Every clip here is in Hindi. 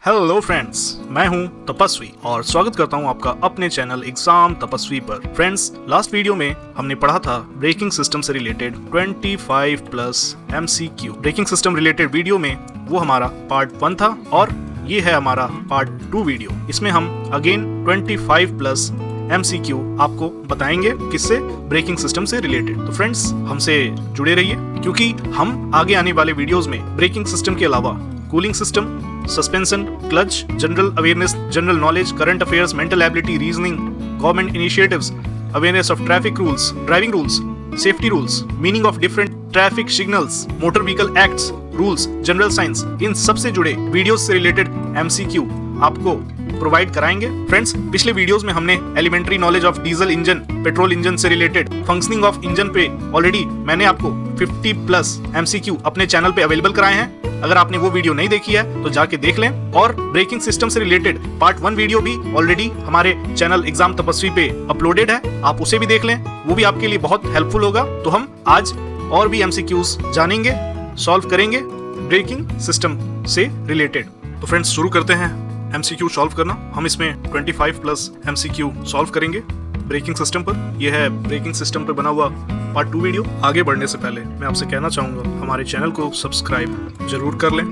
हेलो फ्रेंड्स, मैं हूं तपस्वी और स्वागत करता हूं आपका अपने चैनल एग्जाम तपस्वी पर। फ्रेंड्स, लास्ट वीडियो में हमने पढ़ा था ब्रेकिंग सिस्टम से related 25 plus MCQ। Braking system related video में वो हमारा पार्ट 1 था और ये है हमारा पार्ट 2 वीडियो। इसमें हम अगेन 25 प्लस MCQ आपको बताएंगे, किससे? ब्रेकिंग सिस्टम से रिलेटेड। तो फ्रेंड्स, हमसे जुड़े रहिए क्योंकि हम आगे आने वाले वीडियोस में ब्रेकिंग सिस्टम के अलावा cooling system, suspension, clutch, general awareness, general knowledge, current affairs, mental ability, reasoning, government initiatives, awareness of traffic rules, driving rules, safety rules, meaning of different traffic signals, motor vehicle acts, rules, general science, इन सब से जुड़े वीडियोस से रिलेटेड MCQ आपको प्रोवाइड कराएंगे। फ्रेंड्स, पिछले वीडियोस में हमने elementary knowledge of diesel engine, petrol engine से रिलेटेड, फंक्शनिंग ऑफ इंजन पे ऑलरेडी मैंने आपको 50 प्लस MCQ अपने चैनल पे अवेलेबल कराए हैं। अगर आपने वो वीडियो नहीं देखी है तो जाके देख लें। और ब्रेकिंग सिस्टम से रिलेटेड पार्ट 1 वीडियो भी ऑलरेडी हमारे चैनल एग्जाम तपस्वी पे अपलोडेड है, आप उसे भी देख लें, वो भी आपके लिए बहुत हेल्पफुल होगा। तो हम आज और भी MCQs जानेंगे, सॉल्व करेंगे ब्रेकिंग सिस्टम से रिलेटेड। तो फ्रेंड्स, शुरू करते हैं MCQ सॉल्व करना। हम इसमें 25 प्लस MCQ सॉल्व करेंगे ब्रेकिंग सिस्टम पर। यह है ब्रेकिंग सिस्टम पर बना हुआ पार्ट 2 वीडियो। आगे बढ़ने से पहले मैं आपसे कहना चाहूँगा, हमारे चैनल को सब्सक्राइब जरूर कर लें,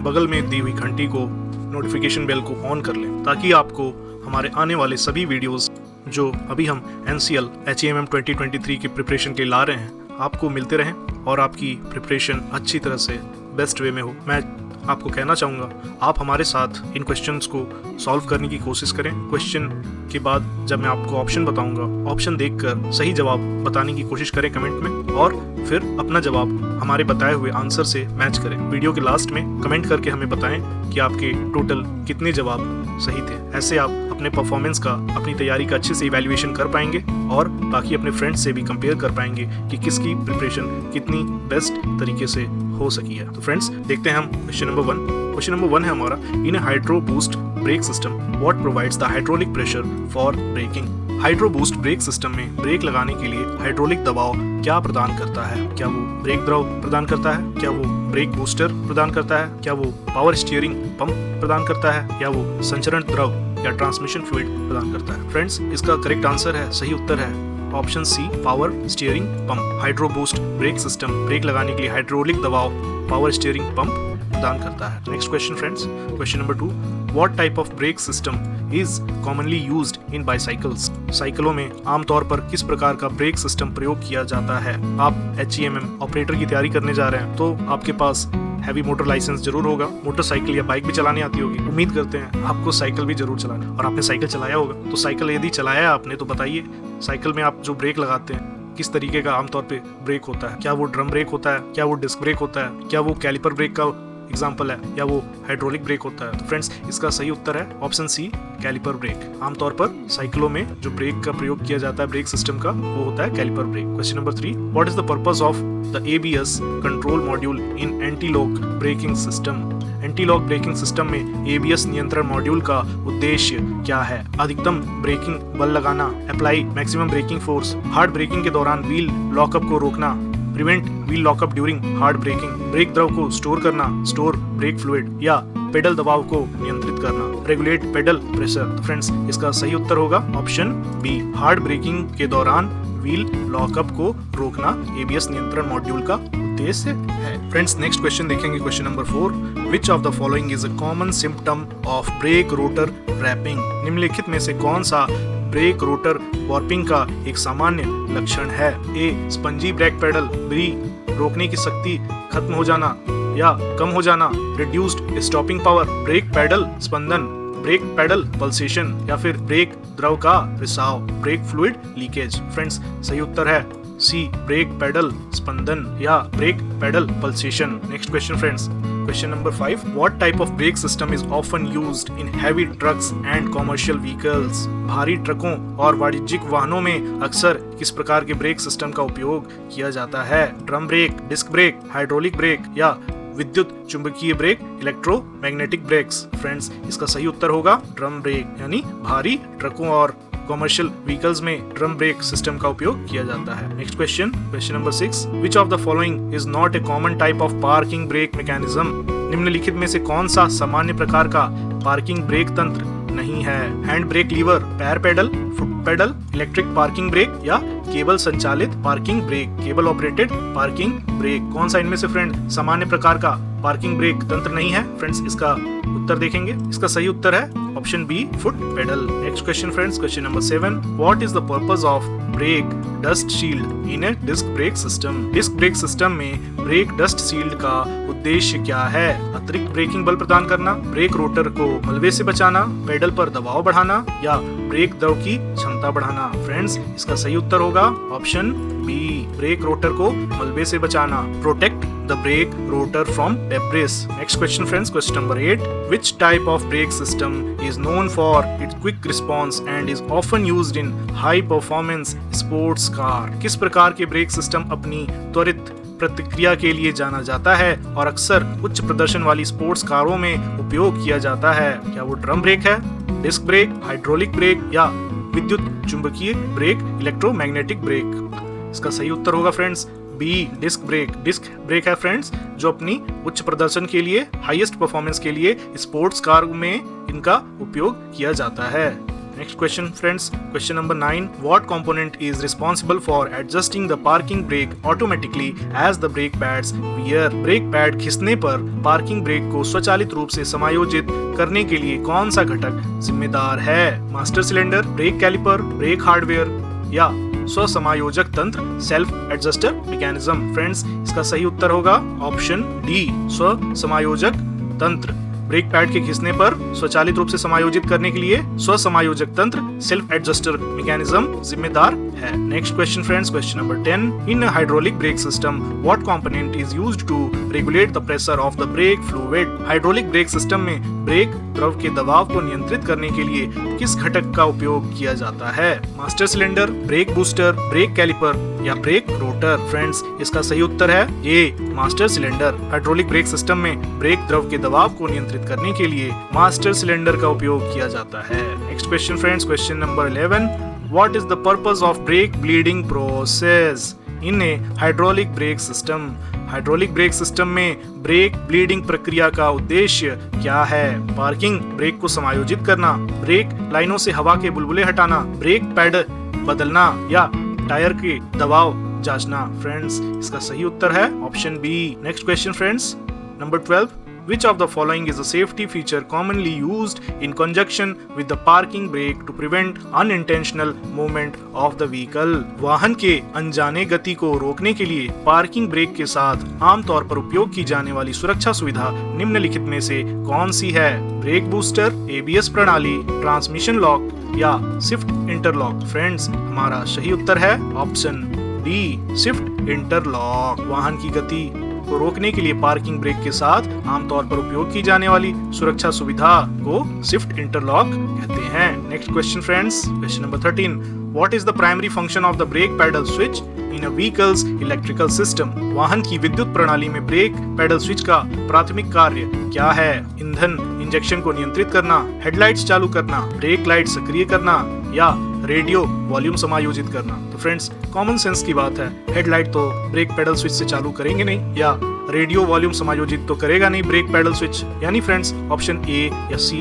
बगल में दी हुई घंटी को, नोटिफिकेशन बेल को ऑन कर लें ताकि आपको हमारे आने वाले सभी वीडियोस जो अभी हम NCL HEMM 2023 की प्रिपरेशन के लिए ला रहे हैं आपको मिलते रहें और आपकी प्रिपरेशन अच्छी तरह से बेस्ट वे में हो। मैं आपको कहना चाहूँगा, आप हमारे साथ इन क्वेश्चंस को सॉल्व करने की कोशिश करें। क्वेश्चन के बाद जब मैं आपको ऑप्शन बताऊंगा, ऑप्शन देखकर सही जवाब बताने की कोशिश करें कमेंट में और फिर अपना जवाब हमारे बताए हुए आंसर से मैच करें। वीडियो के लास्ट में कमेंट करके हमें बताएं कि आपके टोटल कितने जवाब सही थे। ऐसे आप अपने परफॉर्मेंस का, अपनी तैयारी का अच्छे से इवैल्यूएशन कर पाएंगे और बाकी अपने फ्रेंड्स से भी कंपेयर कर पाएंगे कि किसकी प्रिपरेशन कितनी बेस्ट तरीके से हो सकी है। तो फ्रेंड्स, देखते हैं हम क्वेश्चन नंबर 1। क्वेश्चन नंबर 1 है हमारा, in a hydro boost brake system what provides the hydraulic pressure for braking. Hydro boost brake system में ब्रेक लगाने के लिए हाइड्रोलिक दबाव क्या प्रदान करता है? क्या वो ब्रेक द्रव प्रदान करता है? क्या वो ब्रेक बूस्टर प्रदान करता है? क्या वो पावर स्टीयरिंग पंप प्रदान करता है? या वो संचरण द्रव या ट्रांसमिशन फ्लूइड प्रदान करता है? फ्रेंड्स, इसका करेक्ट आंसर है, सही उत्तर है option C, power steering pump. Hydro boost brake system brake लगाने के लिए हाइड्रोलिक दबाव पावर स्टीयरिंग पंप प्रदान करता है। Next question friends, question number 2, what type of brake system is commonly used in bicycles. साइकिलों में आमतौर पर किस प्रकार का ब्रेक सिस्टम प्रयोग किया जाता है? आप HEMM ऑपरेटर की तैयारी करने जा रहे हैं तो आपके पास हैवी मोटर लाइसेंस जरूर होगा, मोटरसाइकिल या बाइक भी चलानी आती होगी। उम्मीद करते हैं आपको साइकिल भी जरूर चलाना, और आपने साइकिल चलाया होगा। तो साइकिल यदि चलाया है आपने तो बताइए, साइकिल में आप जो ब्रेक लगाते हैं किस तरीके का आमतौर पे ब्रेक होता है? क्या वो ड्रम ब्रेक होता है? क्या वो डिस्क ब्रेक होता है? क्या वो कैलिपर ब्रेक का एग्जाम्पल है? या वो हाइड्रोलिक ब्रेक होता है? तो फ्रेंड्स, इसका सही उत्तर है ऑप्शन सी, कैलिपर ब्रेक। आमतौर पर साइकिलों में जो ब्रेक का प्रयोग किया जाता है ब्रेक सिस्टम का, वो होता है caliper brake. Question number 3, what is the purpose of the ABS control module in anti-lock braking system. Anti-lock braking system में ABS नियंत्रण मॉड्यूल का उद्देश्य क्या है? अधिकतम ब्रेकिंग बल लगाना, apply maximum braking force, hard braking के दौरान व्हील लॉकअप को रोकना, prevent wheel lockup during hard braking, brake द्रव को स्टोर करना, स्टोर ब्रेक फ्लूइड, या पेडल दबाव को नियंत्रित करना, रेगुलेट पेडल प्रेशर। तो फ्रेंड्स, इसका सही उत्तर होगा ऑप्शन बी, हार्ड ब्रेकिंग के दौरान व्हील लॉकअप को रोकना ABS नियंत्रण मॉड्यूल का उद्देश्य है। फ्रेंड्स, नेक्स्ट क्वेश्चन देखेंगे, question number 4, which of the following is a common symptom of brake rotor warping. निम्नलिखित में से कौन सा ब्रेक रोटर वॉर्पिंग का एक सामान्य लक्षण है? A, spongy brake pedal, B, रोकने की शक्ति खत्म हो जाना या कम हो जाना, reduced stopping power, brake pedal स्पंदन, ब्रेक पेडल पल्सेशन, या फिर ब्रेक द्रव का रिसाव, ब्रेक फ्लूइड लीकेज। फ्रेंड्स, सही उत्तर है सी, ब्रेक पेडल स्पंदन या break pedal pulsation. Next question friends, question number 5, what type of brake system is often used in heavy trucks and commercial vehicles. भारी ट्रकों और वाणिज्यिक वाहनों में अक्सर किस प्रकार के ब्रेक सिस्टम का उपयोग किया जाता है? Drum brake, disc brake, hydraulic brake, या विद्युत चुंबकीय ब्रेक, इलेक्ट्रोमैग्नेटिक ब्रेक्स। फ्रेंड्स, इसका सही उत्तर होगा ड्रम ब्रेक, यानी भारी ट्रकों और कमर्शियल व्हीकल्स में ड्रम ब्रेक सिस्टम का उपयोग किया जाता है। Next question, question number 6, which of the following is not a common type of parking brake mechanism. निम्नलिखित में से कौन सा सामान्य प्रकार का पार्किंग ब्रेक तंत्र नहीं है? हैंड ब्रेक लीवर, पैर pedal, foot pedal, electric parking brake या केबल संचालित parking brake, cable operated parking brake? कौन सा इनमें से फ्रेंड सामान्य प्रकार का पार्किंग ब्रेक तंत्र नहीं है? फ्रेंड्स इसका उत्तर देखेंगे। इसका सही उत्तर है option B, foot pedal. Next question friends, question number 7, what is the purpose of brake dust shield in a disc brake system? Disc brake system में ब्रेक डस्ट शील्ड का उद्देश्य क्या है? अतिरिक्त ब्रेकिंग बल प्रदान करना, ब्रेक रोटर को मलबे से बचाना, पेडल पर दबाव बढ़ाना या ब्रेक द्रव की क्षमता बढ़ाना? फ्रेंड्स इसका सही उत्तर होगा ऑप्शन बी, ब्रेक रोटर को मलबे से बचाना, protect the brake rotor from debris. Next question friends, question number 8, which type of brake system is known for its quick response and is often used in high performance sports car? किस प्रकार के ब्रेक सिस्टम अपनी त्वरित प्रतिक्रिया के लिए जाना जाता है और अक्सर उच्च प्रदर्शन वाली स्पोर्ट्स कारों में उपयोग किया जाता है? क्या वो ड्रम ब्रेक है, डिस्क ब्रेक, हाइड्रोलिक ब्रेक या विद्युत चुंबकीय ब्रेक, इलेक्ट्रोमैग्नेटिक ब्रेक? इसका सही उत्तर होगा friends B, disc brake. Disc brake है फ्रेंड्स जो अपनी उच्च प्रदर्शन के लिए, हाईएस्ट परफॉर्मेंस के लिए स्पोर्ट्स कार में इनका उपयोग किया जाता है। Next question friends, question number 9, what component is responsible for adjusting the parking brake automatically as the brake pads wear? Brake pad खिसने पर पार्किंग ब्रेक को स्वचालित रूप से समायोजित करने के लिए कौन सा घटक जिम्मेदार है? Master cylinder, brake caliper, brake hardware या स्व समायोजक तंत्र, सेल्फ एडजस्टर मैकेनिज्म? फ्रेंड्स इसका सही उत्तर होगा ऑप्शन डी, स्व समायोजक तंत्र। ब्रेक पैड के खींचने पर स्वचालित रूप से समायोजित करने के लिए स्व समायोजक तंत्र, सेल्फ एडजस्टर मैकेनिज्म जिम्मेदार है। Next question friends, question number 10, in hydraulic brake system what component is used to regulate the pressure of the brake fluid? Hydraulic brake system में ब्रेक द्रव के दबाव को नियंत्रित करने के लिए किस घटक का उपयोग किया जाता है? Master cylinder, brake booster, brake caliper या ब्रेक रोटर? फ्रेंड्स इसका सही उत्तर है A, master cylinder. Hydraulic brake system में ब्रेक द्रव के दबाव को नियंत्रित करने के लिए मास्टर सिलेंडर का उपयोग किया जाता है। Next question friends, question number 11, what is the purpose of brake bleeding process in a hydraulic brake system? Hydraulic brake system में ब्रेक ब्लीडिंग प्रक्रिया का उद्देश्य क्या है? पार्किंग ब्रेक को समायोजित करना, ब्रेक लाइनों से हवा के बुलबुले हटाना, ब्रेक पैड बदलना या टायर के दबाव जांचना? फ्रेंड्स इसका सही उत्तर है option B. Next question friends, number 12, which of the following is a safety feature commonly used in conjunction with the parking brake to prevent unintentional movement of the vehicle? वाहन के अनजाने गति को रोकने के लिए पार्किंग ब्रेक के साथ आमतौर पर उपयोग की जाने वाली सुरक्षा सुविधा निम्नलिखित में से कौन सी है? ब्रेक बूस्टर, एबीएस प्रणाली, ट्रांसमिशन लॉक या शिफ्ट इंटरलॉक? फ्रेंड्स हमारा सही उत्तर है ऑप्शन डी, शिफ्ट इंटरलॉक। वाहन की गति को रोकने के लिए पार्किंग ब्रेक के साथ आमतौर पर उपयोग की जाने वाली सुरक्षा सुविधा को शिफ्ट इंटरलॉक कहते हैं। Next question friends, question number 13, what is the primary function of the brake pedal switch in a vehicle's electrical system? वाहन की विद्युत प्रणाली में ब्रेक पैडल स्विच का प्राथमिक कार्य क्या है? ईंधन इंजेक्शन को नियंत्रित करना, हेडलाइट्स चालू करना, ब्रेक लाइट सक्रिय करना या रेडियो वॉल्यूम समायोजित करना? तो फ्रेंड्स कॉमन सेंस की बात है, हेडलाइट तो ब्रेक पेडल स्विच से चालू करेंगे नहीं या रेडियो वॉल्यूम समायोजित तो करेगा नहीं ब्रेक पेडल स्विच, यानी फ्रेंड्स ऑप्शन ए या सी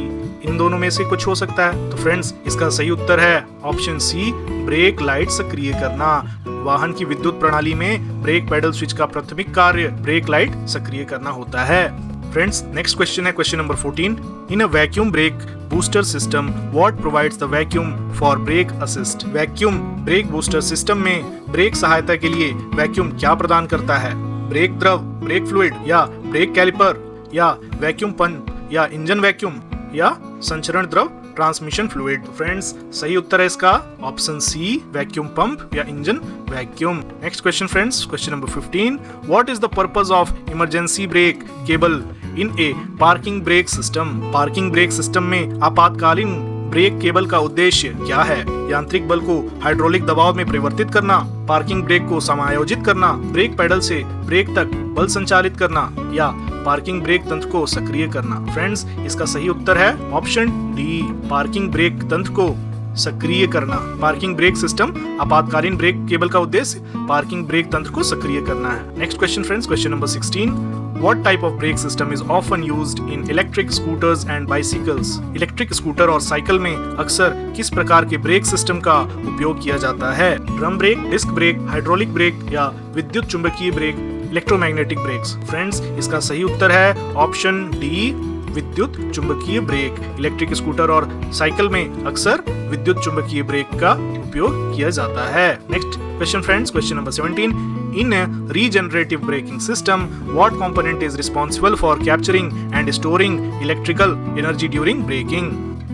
इन दोनों में से कुछ हो सकता है। तो फ्रेंड्स इसका सही उत्तर है ऑप्शन सी, ब्रेक लाइट सक्रिय करना। वाहन की विद्युत प्रणाली में ब्रेक पेडल स्विच का प्राथमिक कार्य ब्रेक लाइट सक्रिय करना होता है। फ्रेंड्स नेक्स्ट क्वेश्चन है question number 14, in a vacuum brake booster system what provides the vacuum for brake assist? Vacuum brake booster system में ब्रेक सहायता के लिए वैक्यूम क्या प्रदान करता है? ब्रेक द्रव, ब्रेक फ्लूइड या ब्रेक कैलिपर या वैक्यूम पंप या इंजन वैक्यूम या संचरण द्रव, ट्रांसमिशन फ्लूइड? फ्रेंड्स सही उत्तर है इसका ऑप्शन सी, वैक्यूम पंप या engine vacuum. Next question friends, question number 15, what is the purpose of emergency brake cable in A parking brake system? Parking brake system में आपातकालीन ब्रेक केबल का उद्देश्य क्या है? यांत्रिक बल को हाइड्रोलिक दबाव में परिवर्तित करना, पार्किंग ब्रेक को समायोजित करना, ब्रेक पेडल से ब्रेक तक बल संचालित करना या पार्किंग ब्रेक तंत्र को सक्रिय करना? फ्रेंड्स इसका सही उत्तर है ऑप्शन डी, पार्किंग ब्रेक तंत्र को सक्रिय करना। पार्किंग ब्रेक सिस्टम आपातकालीन ब्रेक केबल का उद्देश्य पार्किंग ब्रेक तंत्र को सक्रिय करना है। Next question friends, question number 16, What type of brake system is often used in electric scooters and bicycles? Electric scooter और साइकिल में अक्सर किस प्रकार के ब्रेक सिस्टम का उपयोग किया जाता है? Drum brake, disc brake, hydraulic brake या विद्युत चुंबकीय ब्रेक, इलेक्ट्रोमैग्नेटिक ब्रेक्स? फ्रेंड्स, इसका सही उत्तर है ऑप्शन डी, विद्युत चुंबकीय ब्रेक। इलेक्ट्रिक स्कूटर और साइकिल में अक्सर विद्युत चुंबकीय ब्रेक का उपयोग किया जाता है। Next question friends, question number 17। In a regenerative braking system, what component is responsible for capturing and storing electrical energy during braking?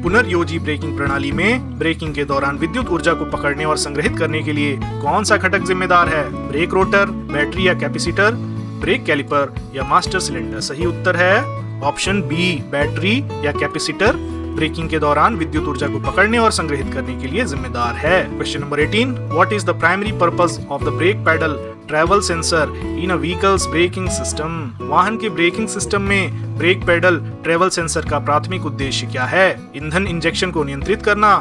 पुनर्योजी ब्रेकिंग प्रणाली में ब्रेकिंग के दौरान विद्युत ऊर्जा को पकड़ने और संग्रहित करने के लिए कौन सा घटक जिम्मेदार है? ब्रेक रोटर, बैटरी या कैपेसिटर, ब्रेक कैलिपर या मास्टर सिलेंडर? सही उत्तर है ऑप्शन बी, बैटरी या कैपेसिटर ब्रेकिंग के दौरान विद्युत ऊर्जा को पकड़ने और संग्रहित करने के लिए जिम्मेदार है। Question number 18। What is the primary purpose of the brake pedal travel sensor in a vehicle's braking system? वाहन के ब्रेकिंग सिस्टम में ब्रेक पैडल ट्रैवल सेंसर का प्राथमिक उद्देश्य क्या है? ईंधन इंजेक्शन को नियंत्रित करना,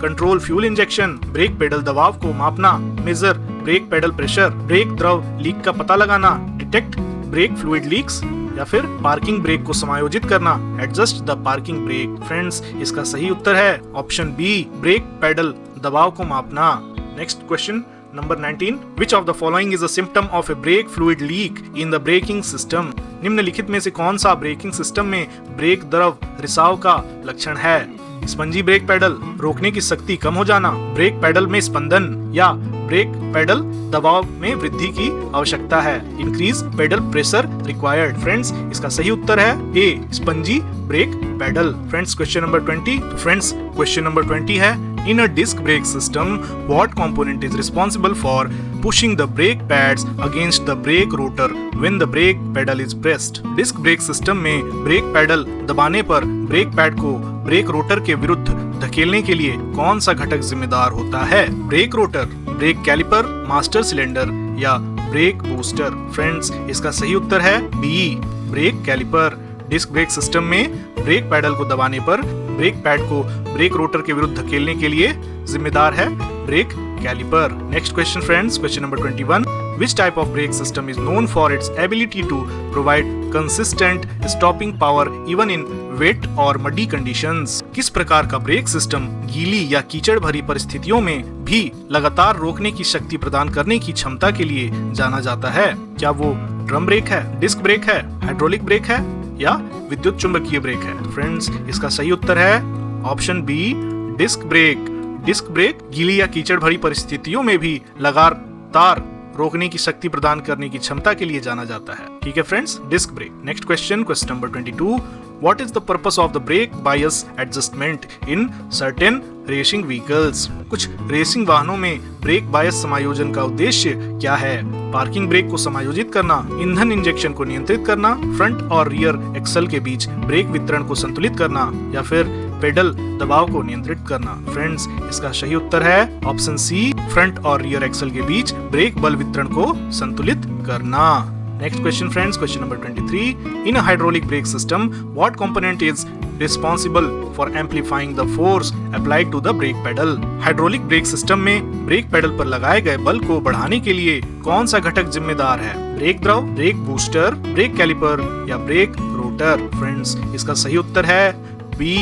control fuel injection, brake pedal दबाव को मापना, measure brake pedal pressure, brake द्रव लीक का पता लगाना, डिटेक्ट ब्रेक फ्लूइड लीक्स या फिर पार्किंग ब्रेक को समायोजित करना, adjust the parking break? Friends, इसका सही उत्तर है ऑप्शन बी, ब्रेक पैडल दबाव को मापना। Next question number 19। Which of the following is a symptom of a brake fluid leak in the braking system? निम्नलिखित में से कौन सा ब्रेकिंग सिस्टम में ब्रेक द्रव रिसाव का लक्षण है? स्पंजी ब्रेक पैडल, रोकने की शक्ति कम हो जाना, ब्रेक पैडल में स्पंदन या ब्रेक पैडल दबाव में वृद्धि की आवश्यकता है, increase pedal pressure required? Friends, इसका सही उत्तर है A, spongy brake pedal. Friends, question number 20। Friends, question number 20 है In a disc brake system, what component is responsible for pushing the brake pads against the brake rotor when the brake pedal is pressed? Disc brake system में ब्रेक पैडल दबाने पर ब्रेक पैड को ब्रेक रोटर के विरुद्ध धकेलने के लिए कौन सा घटक जिम्मेदार होता है? Brake rotor, brake caliper, master cylinder या ब्रेक बूस्टर? फ्रेंड्स, इसका सही उत्तर है B, brake caliper. Disc brake system में ब्रेक पैडल को दबाने पर ब्रेक पैड को ब्रेक रोटर के विरुद्ध धकेलने के लिए जिम्मेदार है brake caliper. Next question friends, question number 21। Which type of brake system is known for its ability to provide consistent stopping power even in wet or muddy conditions? किस प्रकार का ब्रेक सिस्टम गीली या कीचड़ भरी परिस्थितियों में भी लगातार रोकने की शक्ति प्रदान करने की क्षमता के लिए जाना जाता है? क्या वो ड्रम ब्रेक है, डिस्क ब्रेक है, हाइड्रोलिक ब्रेक है या विद्युत चुंबकीय ब्रेक है? तो फ्रेंड्स, इसका सही उत्तर है option B, disc brake. Disc brake गीली या कीचड़ भरी परिस्थितियों में भी लगातार रोकने की शक्ति प्रदान करने की क्षमता के लिए जाना जाता है। ठीक है friends, disc brake. Next question, question number 22। What is the purpose of the brake bias adjustment in certain racing vehicles? कुछ रेसिंग वाहनों में ब्रेक बायस समायोजन का उद्देश्य क्या है? पार्किंग ब्रेक को समायोजित करना, ईंधन इंजेक्शन को नियंत्रित करना, फ्रंट और रियर एक्सल के बीच ब्रेक वितरण को संतुलित करना या फिर पेडल दबाव को नियंत्रित करना? फ्रेंड्स, इसका सही उत्तर है ऑप्शन सी, फ्रंट और रियर एक्सल के बीच ब्रेक बल वितरण को संतुलित करना। Next question friends, question number 23. In a hydraulic brake system, what component is responsible for amplifying the force applied to the brake pedal? Hydraulic brake system में ब्रेक पेडल पर लगाए गए बल को बढ़ाने के लिए कौन सा घटक जिम्मेदार है? ब्रेक द्रव, ब्रेक बूस्टर, ब्रेक कैलिपर या ब्रेक रोटर? फ्रेंड्स, इसका सही उत्तर है B,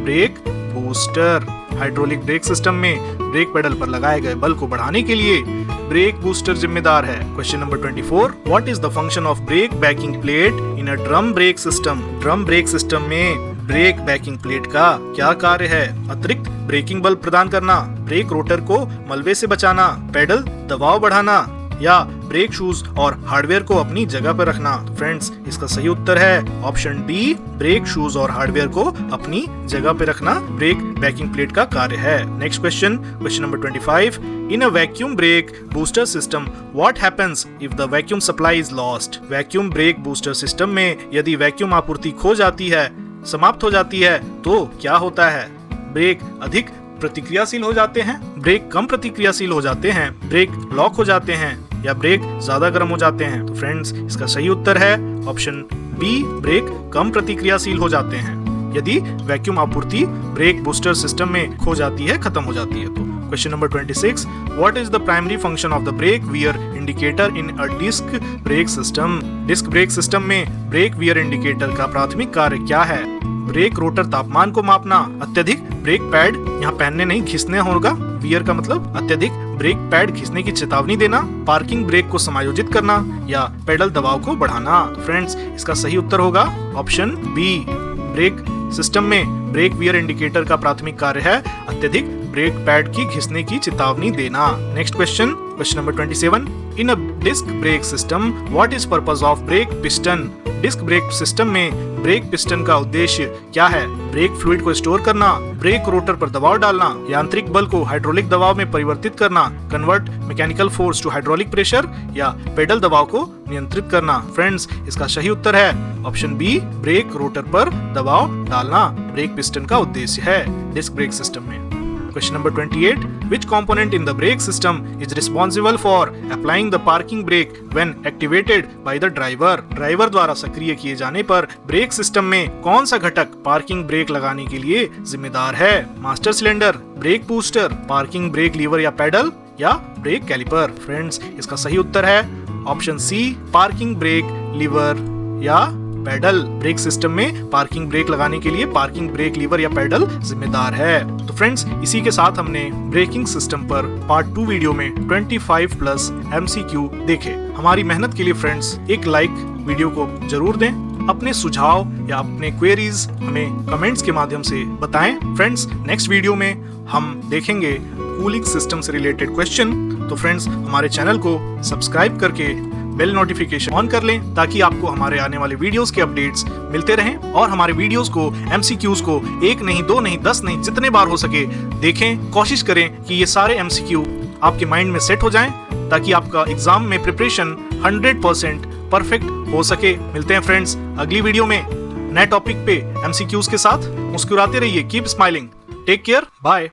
brake booster. Hydraulic brake system में ब्रेक पेडल पर लगाए गए बल को बढ़ाने के लिए ब्रेक बूस्टर जिम्मेदार है। Question number 24। What is the function of brake backing plate in a drum brake system? Drum brake system में ब्रेक बैकिंग प्लेट का क्या कार्य है? अतिरिक्त ब्रेकिंग बल प्रदान करना, ब्रेक रोटर को मलबे से बचाना, पेडल दबाव बढ़ाना या ब्रेक शूज और हार्डवेयर को अपनी जगह पर रखना? फ्रेंड्स, इसका सही उत्तर है ऑप्शन डी, ब्रेक शूज और हार्डवेयर को अपनी जगह पर रखना ब्रेक बैकिंग प्लेट का कार्य है। Next question, question number 25। In a vacuum brake booster system, what happens if the vacuum supply is lost? Vacuum brake booster system में यदि वैक्यूम आपूर्ति खो जाती है, समाप्त हो जाती है, तो क्या होता है? ब्रेक अधिक प्रतिक्रियाशील हो जाते हैं, ब्रेक कम प्रतिक्रियाशील हो जाते हैं, ब्रेक लॉक हो जाते हैं या ब्रेक ज्यादा गर्म हो जाते हैं? तो फ्रेंड्स, इसका सही उत्तर है ऑप्शन बी, ब्रेक कम प्रतिक्रियाशील हो जाते हैं। यदि वैक्यूम आपूर्ति ब्रेक बूस्टर सिस्टम में खो जाती है, खत्म हो जाती है तो। Question number 26, what is the primary function of the brake wear indicator in a disc brake system? Disc brake system में ब्रेक वियर इंडिकेटर का प्राथमिक कार्य क्या है? ब्रेक रोटर तापमान को मापना, अत्यधिक ब्रेक पैड यहाँ पहनने नहीं घिसने होगा, वियर का मतलब अत्यधिक ब्रेक पैड घिसने की चेतावनी देना, पार्किंग ब्रेक को समायोजित करना या पेडल दबाव को बढ़ाना। तो फ्रेंड्स, इसका सही उत्तर होगा ऑप्शन बी। ब्रेक सिस्टम में ब्रेक वियर इंडिकेटर का प्राथमिक कार्य है अत्यधिक ब्रेक पैड की घिसने की चेतावनी देना। Next question, question number 27, in a disc brake system what is purpose of brake piston? Disc brake system में ब्रेक पिस्टन का उद्देश्य क्या है? ब्रेक फ्लूइड को स्टोर करना, ब्रेक रोटर पर दबाव डालना, यांत्रिक बल को हाइड्रोलिक दबाव में परिवर्तित करना, convert mechanical force to hydraulic pressure या पेडल दबाव को नियंत्रित करना। फ्रेंड्स, इसका सही उत्तर है ऑप्शन बी, ब्रेक रोटर पर दबाव डालना ब्रेक पिस्टन का उद्देश्य है डिस्क ब्रेक सिस्टम में। Question number 28, which component in the brake system is responsible for applying the parking brake when activated by the driver? Driver द्वारा सक्रिय किए जाने पर ब्रेक सिस्टम में कौन सा घटक पार्किंग ब्रेक लगाने के लिए जिम्मेदार है? Master cylinder, brake booster, parking brake lever या पेडल या ब्रेक कैलिपर? फ्रेंड्स, इसका सही उत्तर है option C, parking brake lever या पेडल। ब्रेक सिस्टम में पार्किंग ब्रेक लगाने के लिए पार्किंग ब्रेक लीवर या पेडल जिम्मेदार है। तो फ्रेंड्स, इसी के साथ हमने ब्रेकिंग सिस्टम पर पार्ट 2 वीडियो में 25 प्लस MCQ देखे। हमारी मेहनत के लिए फ्रेंड्स एक लाइक वीडियो को जरूर दें। अपने सुझाव या अपने क्वेरीज हमें कमेंट्स के माध्यम से बताएं। फ्रेंड्स, नेक्स्ट वीडियो में हम देखेंगे कूलिंग सिस्टम से रिलेटेड क्वेश्चन। तो फ्रेंड्स, हमारे चैनल को सब्सक्राइब करके बेल नोटिफिकेशन ऑन कर लें ताकि आपको हमारे आने वाले वीडियोस के अपडेट्स मिलते रहें और हमारे वीडियोस को, MCQs को 1 नहीं 2 नहीं 10 नहीं जितने बार हो सके देखें। कोशिश करें कि ये सारे MCQ आपके माइंड में सेट हो जाएं ताकि आपका एग्जाम में प्रिपरेशन 100% परफेक्ट हो सके। मिलते हैं फ्रेंड्स अगली वीडियो में नए टॉपिक पे MCQs के साथ। मुस्कुराते रहिए, keep smiling, take care, bye.